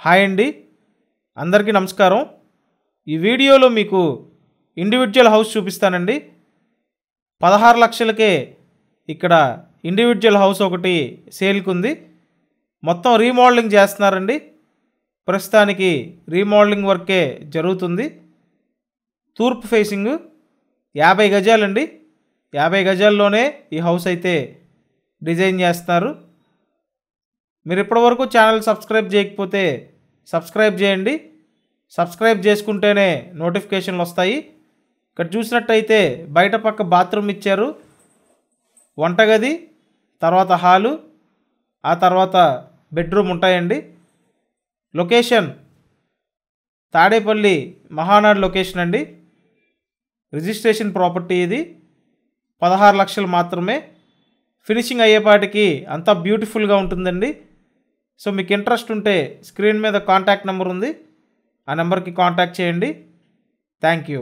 Hi అండి, అందరికీ నమస్కారం. ఈ వీడియోలో మీకు ఇండివిజువల్ హౌస్ చూపిస్తానండి. 16 లక్షలకే ఇక్కడ ఇండివిజువల్ హౌస్ ఒకటి సేల్కి ఉంది. మొత్తం రీమోడలింగ్ చేస్తున్నారండి. ప్రస్తుతానికి రీమోడలింగ్ వర్కే జరుగుతుంది. తూర్పు ఫేసింగ్ 50 గజాలండి. 50 గజాల్లోనే ఈ హౌస్ అయితే డిజైన్ చేస్తున్నారు. మీరు ఇప్పటివరకు ఛానల్ సబ్స్క్రైబ్ చేయకపోతే సబ్స్క్రైబ్ చేయండి. సబ్స్క్రైబ్ చేసుకుంటేనే నోటిఫికేషన్లు వస్తాయి. ఇక్కడ చూసినట్టయితే బయట పక్క బాత్రూమ్ ఇచ్చారు, వంటగది, తర్వాత హాలు, ఆ తర్వాత బెడ్రూమ్ ఉంటాయండి. లొకేషన్ తాడేపల్లి మహానాడు లొకేషన్ అండి. రిజిస్ట్రేషన్ ప్రాపర్టీ ఇది. 16 లక్షలు మాత్రమే. ఫినిషింగ్ అయ్యేపాటికి అంతా బ్యూటిఫుల్గా ఉంటుందండి. సో మీకు ఇంట్రెస్ట్ ఉంటే స్క్రీన్ మీద కాంటాక్ట్ నెంబర్ ఉంది, ఆ నెంబర్కి కాంటాక్ట్ చేయండి. Thank you.